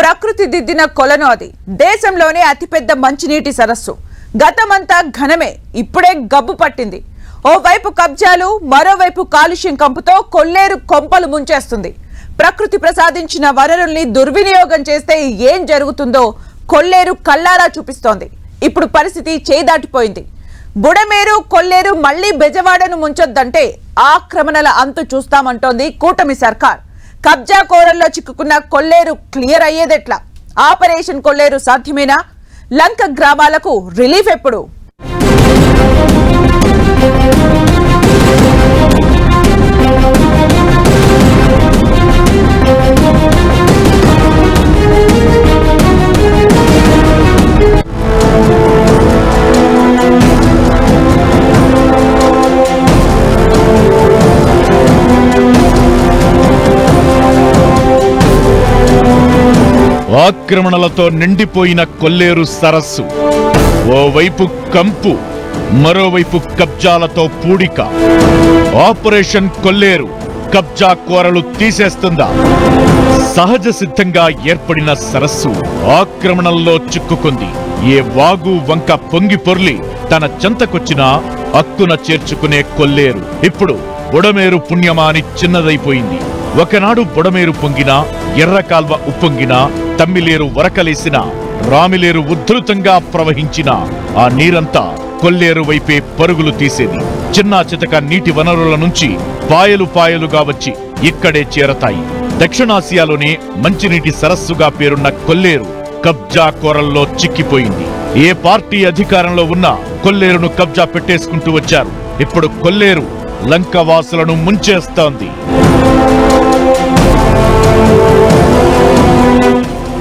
ప్రకృతి దిద్దిన కొలను అది దేశంలోనే అతిపెద్ద మంచినీటి సరస్సు గతమంతా ఘనమే ఇప్పుడే గబ్బు పట్టింది ఓవైపు కబ్జాలు మరోవైపు కాలుష్యం కంపుతో కొల్లేరు కొంపలు ముంచేస్తుంది ప్రకృతి ప్రసాదించిన వనరుల్ని దుర్వినియోగం చేస్తే ఏం జరుగుతుందో కొల్లేరు కల్లారా చూపిస్తోంది ఇప్పుడు పరిస్థితి చేదాటిపోయింది బుడమేరు కొల్లేరు మళ్లీ బెజవాడను ముంచొద్దంటే ఆక్రమణల అంతు చూస్తామంటోంది కూటమి సర్కార్ కబ్జా కోరల్లో చిక్కుకున్న కొల్లేరు క్లియర్ అయ్యేదెట్లా ఆపరేషన్ కొల్లేరు సాధ్యమేనా లంక గ్రామాలకు రిలీఫ్ ఎప్పుడు ఆక్రమణలతో నిండిపోయిన కొల్లేరు సరస్సు ఓవైపు కంపు మరోవైపు కబ్జాలతో పూడిక ఆపరేషన్ కొల్లేరు కబ్జా కోరలు తీసేస్తుందా సహజ సిద్ధంగా ఏర్పడిన సరస్సు ఆక్రమణల్లో చిక్కుకుంది ఏ వాగు వంక పొంగి పొర్లి తన చెంతకొచ్చినా అక్కున చేర్చుకునే కొల్లేరు ఇప్పుడు బుడమేరు పుణ్యమాని చిన్నదైపోయింది ఒకనాడు బుడమేరు పొంగినా ఎర్రకాల్వ ఉప్పొంగినా తమ్మిలేరు వరకలేసిన రామిలేరు ఉద్ధృతంగా ప్రవహించిన ఆ నీరంతా కొల్లేరు వైపే పరుగులు తీసేది చిన్నా చితక నీటి వనరుల నుంచి పాయలు పాయలుగా వచ్చి ఇక్కడే చేరతాయి దక్షిణాసియాలోనే మంచినీటి సరస్సుగా పేరున్న కొల్లేరు కబ్జా కోరల్లో చిక్కిపోయింది ఏ పార్టీ అధికారంలో ఉన్నా కొల్లేరును కబ్జా పెట్టేసుకుంటూ వచ్చారు ఇప్పుడు కొల్లేరు లంకవాసులను ముంచేస్తోంది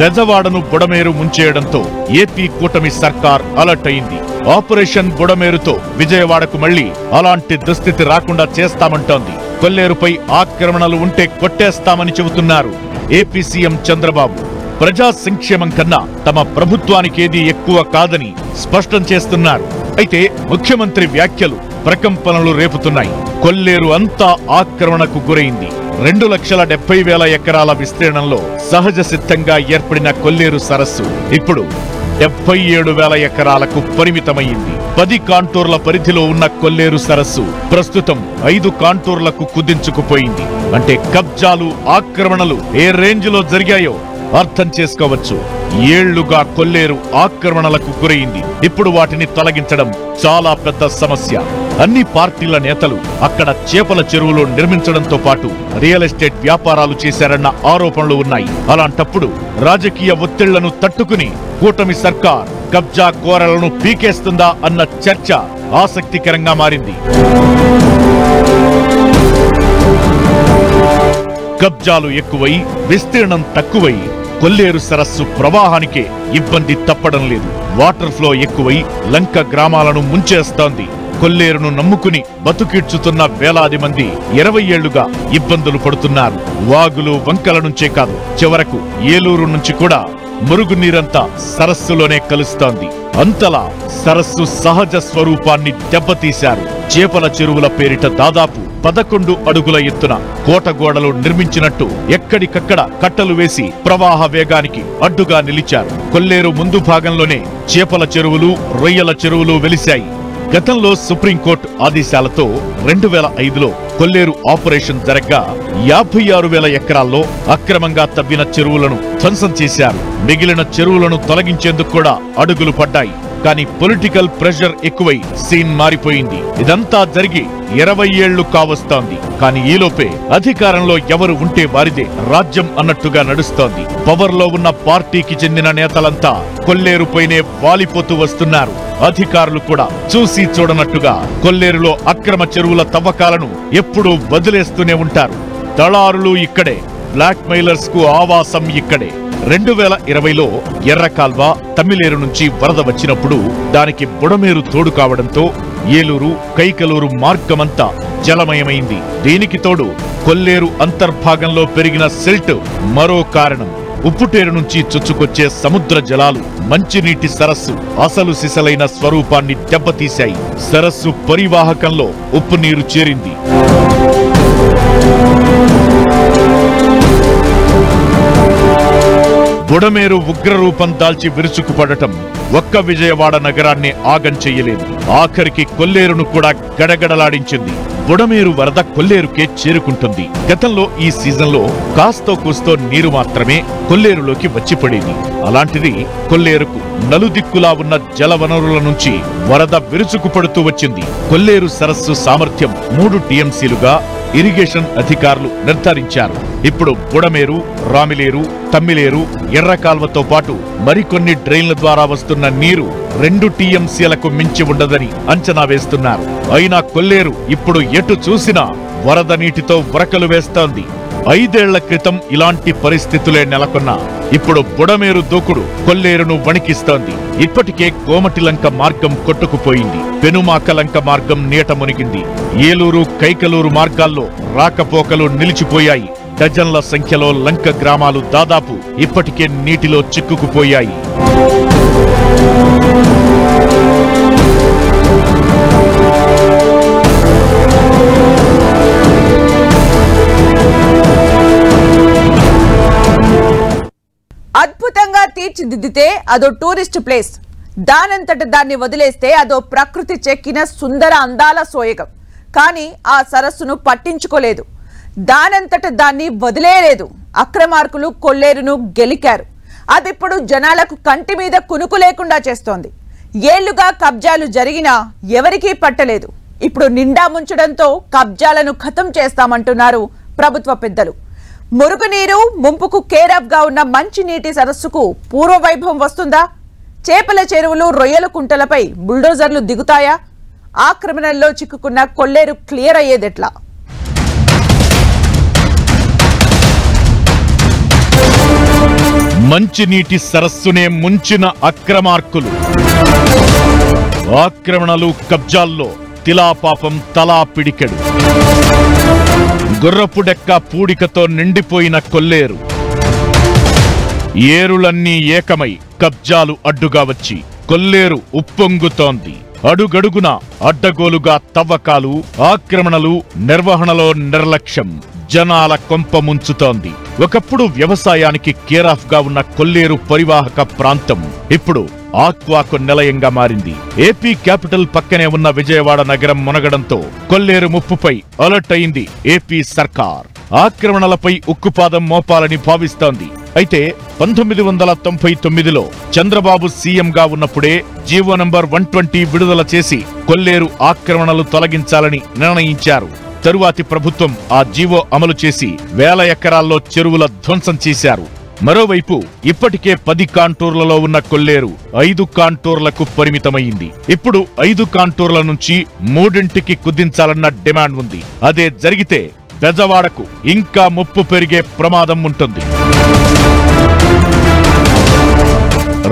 బెజవాడను బుడమేరు ముంచేయడంతో ఏపీ కూటమి సర్కార్ అలర్ట్ అయింది ఆపరేషన్ బుడమేరుతో విజయవాడకు మళ్లీ అలాంటి దుస్థితి రాకుండా చేస్తామంటోంది కొల్లేరుపై ఆక్రమణలు ఉంటే కొట్టేస్తామని చెబుతున్నారు ఏపీ సీఎం చంద్రబాబు ప్రజా సంక్షేమం కన్నా తమ ప్రభుత్వానికేదీ ఎక్కువ కాదని స్పష్టం చేస్తున్నారు అయితే ముఖ్యమంత్రి వ్యాఖ్యలు ప్రకంపనలు రేపుతున్నాయి కొల్లేరు అంతా ఆక్రమణకు గురైంది 2,70,000 ఎకరాల విస్తీర్ణంలో సహజ సిద్ధంగా ఏర్పడిన కొల్లేరు సరస్సు ఇప్పుడు 77,000 ఎకరాలకు పరిమితమైంది 10 కాంటూర్ల పరిధిలో ఉన్న కొల్లేరు సరస్సు ప్రస్తుతం 5 కాంటూర్లకు కుదించుకుపోయింది అంటే కబ్జాలు ఆక్రమణలు ఏ రేంజ్లో జరిగాయో అర్థం చేసుకోవచ్చు ఏళ్లుగా కొల్లేరు ఆక్రమణలకు గురైంది ఇప్పుడు వాటిని తొలగించడం చాలా పెద్ద సమస్య అన్ని పార్టీల నేతలు అక్కడ చేపల చెరువులు నిర్మించడంతో పాటు రియల్ ఎస్టేట్ వ్యాపారాలు చేశారన్న ఆరోపణలు ఉన్నాయి అలాంటప్పుడు రాజకీయ ఒత్తిళ్లను తట్టుకుని కూటమి సర్కార్ కబ్జా కోరలను పీకేస్తుందా అన్న చర్చ ఆసక్తికరంగా మారింది కబ్జాలు ఎక్కువై విస్తీర్ణం తక్కువై కొల్లేరు సరస్సు ప్రవాహానికే ఇబ్బంది తప్పడం లేదు వాటర్ ఫ్లో ఎక్కువై లంక గ్రామాలను ముంచేస్తోంది కొల్లేరును నమ్ముకుని బతుకిడ్చుతున్న వేలాది మంది 20 ఏళ్లుగా ఇబ్బందులు పడుతున్నారు వాగులు వంకల నుంచే కాదు చివరకు ఏలూరు నుంచి కూడా మురుగునీరంతా సరస్సులోనే కలుస్తోంది అంతలా సరస్సు సహజ స్వరూపాన్ని దెబ్బతీశారు చేపల చెరువుల పేరిట దాదాపు 11 అడుగుల ఎత్తున కోటగోడలు నిర్మించినట్టు ఎక్కడికక్కడ కట్టలు వేసి ప్రవాహ వేగానికి అడ్డుగా నిలిచారు కొల్లేరు ముందు భాగంలోనే చేపల చెరువులు రొయ్యల చెరువులు వెలిశాయి గతంలో సుప్రీంకోర్టు ఆదేశాలతో 2005లో కొల్లేరు ఆపరేషన్ జరగ్గా 56,000 ఎకరాల్లో అక్రమంగా తవ్విన చెరువులను ధ్వంసం చేశారు మిగిలిన చెరువులను తొలగించేందుకు కూడా అడుగులు పడ్డాయి కానీ పొలిటికల్ ప్రెషర్ ఎక్కువై సీన్ మారిపోయింది ఇదంతా జరిగి 20 ఏళ్లు కావస్తోంది కానీ ఈలోపే అధికారంలో ఎవరు ఉంటే వారిదే రాజ్యం అన్నట్టుగా నడుస్తోంది పవర్ లో ఉన్న పార్టీకి చెందిన నేతలంతా కొల్లేరుపైనే వాలిపోతూ వస్తున్నారు అధికారులు కూడా చూసి చూడనట్టుగా కొల్లేరులో అక్రమ చెరువుల తవ్వకాలను ఎప్పుడూ వదిలేస్తూనే ఉంటారు దళారులు ఇక్కడే బ్లాక్ మెయిలర్స్ కు ఆవాసం ఇక్కడే 2020లో ఎర్రకాల్వ తమ్మిలేరు నుంచి వరద వచ్చినప్పుడు దానికి బుడమేరు తోడు కావడంతో ఏలూరు కైకలూరు మార్గమంతా జలమయమైంది దీనికి తోడు కొల్లేరు అంతర్భాగంలో పెరిగిన సిల్ట్ మరో కారణం ఉప్పుటేరు నుంచి చొచ్చుకొచ్చే సముద్ర జలాలు మంచినీటి సరస్సు అసలు సిసలైన స్వరూపాన్ని దెబ్బతీశాయి సరస్సు పరివాహకంలో ఉప్పు నీరు చేరింది బుడమేరు ఉగ్రరూపం దాల్చి విరుచుకుపడటం ఒక్క విజయవాడ నగరాన్ని ఆగం చెయ్యలేదు. ఆఖరికి కొల్లేరును కూడా గడగడలాడించింది. బుడమేరు వరద కొల్లేరుకే చేరుకుంటుంది. గతంలో ఈ సీజన్లో కాస్తో కూస్తో నీరు మాత్రమే కొల్లేరులోకి వచ్చిపడేది. అలాంటిది కొల్లేరుకు నలుదిక్కులా ఉన్న జలవనరుల నుంచి వరద విరుచుకుపడుతూ వచ్చింది. కొల్లేరు సరస్సు సామర్థ్యం 3 టీఎంసీలుగా ఇరిగేషన్ అధికారులు నిర్ధారించారు. ఇప్పుడు బుడమేరు, రామిలేరు, తమ్మిలేరు, ఎర్రకాల్వతో పాటు మరికొన్ని డ్రైన్ల ద్వారా వస్తున్న నీరు 2 టీఎంసీలకు మించి ఉండదని అంచనా వేస్తున్నారు. అయినా కొల్లేరు ఇప్పుడు ఎటు చూసినా వరద నీటితో వరకలు వేస్తోంది. 5 ఏళ్ల క్రితం ఇలాంటి పరిస్థితులే నెలకొన్నా ఇప్పుడు బుడమేరు దూకుడు కొల్లేరును వణికిస్తోంది. ఇప్పటికే కోమటిలంక మార్గం కొట్టుకుపోయింది. పెనుమాకలంక మార్గం నీట మునిగింది. ఏలూరు, కైకలూరు మార్గాల్లో రాకపోకలు నిలిచిపోయాయి. డజన్ల సంఖ్యలో లంక గ్రామాలు దాదాపు ఇప్పటికే నీటిలో చిక్కుకుపోయాయి. అద్భుతంగా తీర్చిదిద్దితే అదో టూరిస్ట్ ప్లేస్, దానంతట దాన్ని వదిలేస్తే అదో ప్రకృతి చెక్కిన సుందర అందాల సోయగం. కానీ ఆ సరస్సును పట్టించుకోలేదు, దానంతట దాన్ని వదిలేయలేదు. అక్రమార్కులు కొల్లేరును గెలికారు. అదిప్పుడు జనాలకు కంటి మీద కునుకు లేకుండా చేస్తోంది. ఏళ్లుగా కబ్జాలు జరిగినా ఎవరికీ పట్టలేదు. ఇప్పుడు నిండా ముంచడంతో కబ్జాలను ఖతం చేస్తామంటున్నారు ప్రభుత్వ పెద్దలు. మురుగునీరు ముంపుకు కేరాఫ్ గా ఉన్న మంచినీటి సరస్సుకు పూర్వవైభవం వస్తుందా? చేపల చెరువులు, రొయ్యల కుంటలపై బుల్డోజర్లు దిగుతాయా? ఆక్రమణల్లో చిక్కుకున్న కొల్లేరు క్లియర్ అయ్యేదెట్లా? మంచినీటి సరస్సునే ముంచిన అక్రమార్కులు. ఆక్రమణలు, కబ్జాల్లో తిలాపాపం తలా పిడికెడు. గుర్రపుడెక్క పూడికతో నిండిపోయిన కొల్లేరు. ఏరులన్నీ ఏకమై కబ్జాలు అడ్డుగా వచ్చి కొల్లేరు ఉప్పొంగుతోంది. అడుగడుగున అడ్డగోలుగా తవ్వకాలు, ఆక్రమణలు, నిర్వహణలో నిర్లక్ష్యం జనాల కొంప ముంచుతోంది. ఒకప్పుడు వ్యవసాయానికి కేరాఫ్ గా ఉన్న కొల్లేరు పరివాహక ప్రాంతం ఇప్పుడు ఆక్వాకు నిలయంగా మారింది. ఏపీ క్యాపిటల్ పక్కనే ఉన్న విజయవాడ నగరం మునగడంతో కొల్లేరు ముప్పుపై అలర్ట్ అయింది ఏపీ సర్కార్. ఆక్రమణలపై ఉక్కుపాదం మోపాలని భావిస్తోంది. అయితే 1999లో చంద్రబాబు సీఎంగా ఉన్నప్పుడే జీవో నంబర్ 120 విడుదల చేసి కొల్లేరు ఆక్రమణలు తొలగించాలని నిర్ణయించారు. తరువాతి ప్రభుత్వం ఆ జీవో అమలు చేసి వేల ఎకరాల్లో చెరువుల ధ్వంసం చేశారు. మరోవైపు ఇప్పటికే 10 కాంటూర్లలో ఉన్న కొల్లేరు 5 కాంటూర్లకు పరిమితమైంది. ఇప్పుడు 5 కాంటూర్ల నుంచి 3కి కుదించాలన్న డిమాండ్ ఉంది. అదే జరిగితే బెజవాడకు ఇంకా ముప్పు పెరిగే ప్రమాదం ఉంటుంది.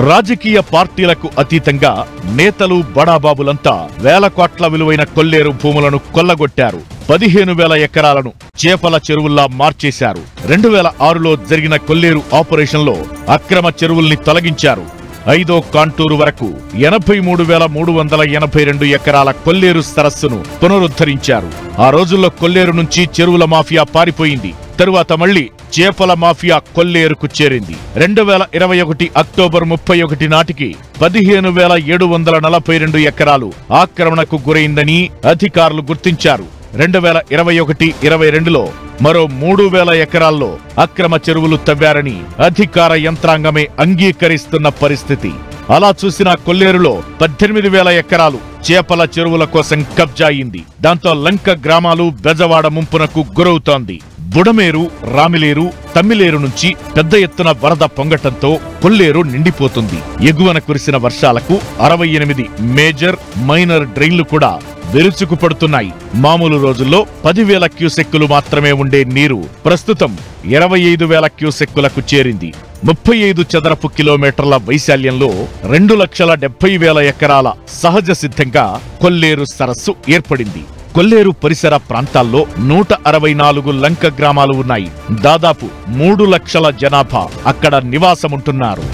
రాజకీయ పార్టీలకు అతీతంగా నేతలు, బడాబాబులంతా వేల కోట్ల విలువైన కొల్లేరు భూములను కొల్లగొట్టారు. 15,000 ఎకరాలను చేపల చెరువుల్లా మార్చేశారు. 2006లో జరిగిన కొల్లేరు ఆపరేషన్లో అక్రమ చెరువుల్ని తొలగించారు. 5వ కాంటూరు వరకు 83,382 ఎకరాల కొల్లేరు సరస్సును పునరుద్ధరించారు. ఆ రోజుల్లో కొల్లేరు నుంచి చెరువుల మాఫియా పారిపోయింది. తరువాత మళ్లీ చేపల మాఫియా కొల్లేరుకు చేరింది. 2021 అక్టోబర్ 31 నాటికి 15,742 ఎకరాలు ఆక్రమణకు గురైందని అధికారులు గుర్తించారు. 2021-22లో మరో 3,000 ఎకరాల్లో అక్రమ చెరువులు తవ్వారని అధికార యంత్రాంగమే అంగీకరిస్తున్న పరిస్థితి. అలా చూసిన కొల్లేరులో 18,000 ఎకరాలు చేపల చెరువుల కోసం కబ్జా అయింది. దాంతో లంక గ్రామాలు బెజవాడ ముంపునకు గురవుతోంది. బుడమేరు, రామిలేరు, తమ్మిలేరు నుంచి పెద్ద ఎత్తున వరద పొంగటంతో కొల్లేరు నిండిపోతుంది. ఎగువన కురిసిన వర్షాలకు 68 మేజర్, మైనర్ డ్రైన్లు కూడా విరుచుకుపడుతున్నాయి. మామూలు రోజుల్లో 10,000 క్యూసెక్కులు మాత్రమే ఉండే నీరు ప్రస్తుతం 25,000 క్యూసెక్కులకు చేరింది. 35 చదరపు కిలోమీటర్ల వైశాల్యంలో 2,70,000 ఎకరాల సహజ సిద్ధంగా కొల్లేరు సరస్సు ఏర్పడింది. కొల్లేరు పరిసర ప్రాంతాల్లో 164 లంక గ్రామాలు ఉన్నాయి. దాదాపు 3 లక్షల జనాభా అక్కడ నివాసముంటున్నారు.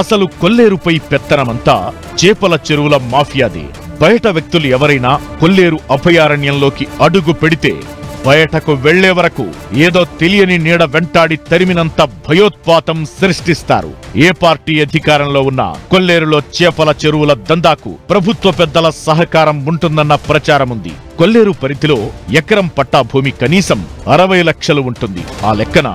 అసలు కొల్లేరుపై పెత్తనమంతా చేపల చెరువుల మాఫియాదే. బయట వ్యక్తులు ఎవరైనా కొల్లేరు అభయారణ్యంలోకి అడుగు పెడితే బయటకు వెళ్లే వరకు ఏదో తెలియని నీడ వెంటాడి తరిమినంత భయోత్పాతం సృష్టిస్తారు. ఏ పార్టీ అధికారంలో ఉన్నా కొల్లేరులో చేపల చెరువుల దందాకు ప్రభుత్వ పెద్దల సహకారం ఉంటుందన్న ప్రచారముంది. కొల్లేరు పరిధిలో ఎకరం పట్టా భూమి కనీసం 60 లక్షలు ఉంటుంది. ఆ లెక్కన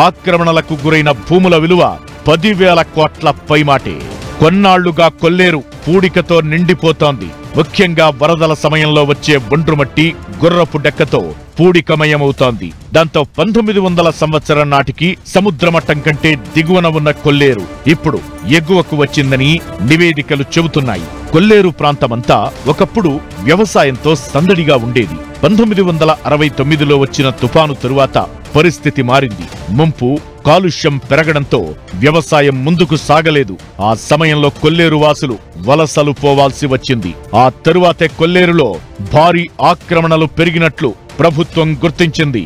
ఆక్రమణలకు గురైన భూముల విలువ 10,000 కోట్ల పైమాటే. కొన్నాళ్లుగా కొల్లేరు పూడికతో నిండిపోతోంది. ముఖ్యంగా వరదల సమయంలో వచ్చే ఒండ్రుమట్టి, గుర్రపు డెక్కతో పూడికమయమవుతోంది. దాంతో 1900 సంవత్సరం నాటికి సముద్రమట్టం కంటే దిగువన ఉన్న కొల్లేరు ఇప్పుడు ఎగువకు వచ్చిందని నివేదికలు చెబుతున్నాయి. కొల్లేరు ప్రాంతమంతా ఒకప్పుడు వ్యవసాయంతో సందడిగా ఉండేది. 1969లో వచ్చిన తుఫాను తరువాత పరిస్థితి మారింది. ముంపు, కాలుష్యం పెరగడంతో వ్యవసాయం ముందుకు సాగలేదు. ఆ సమయంలో కొల్లేరు వాసులు వలసలు పోవాల్సి వచ్చింది. ఆ తరువాతే కొల్లేరులో భారీ ఆక్రమణలు పెరిగినట్లు ప్రభుత్వం గుర్తించింది.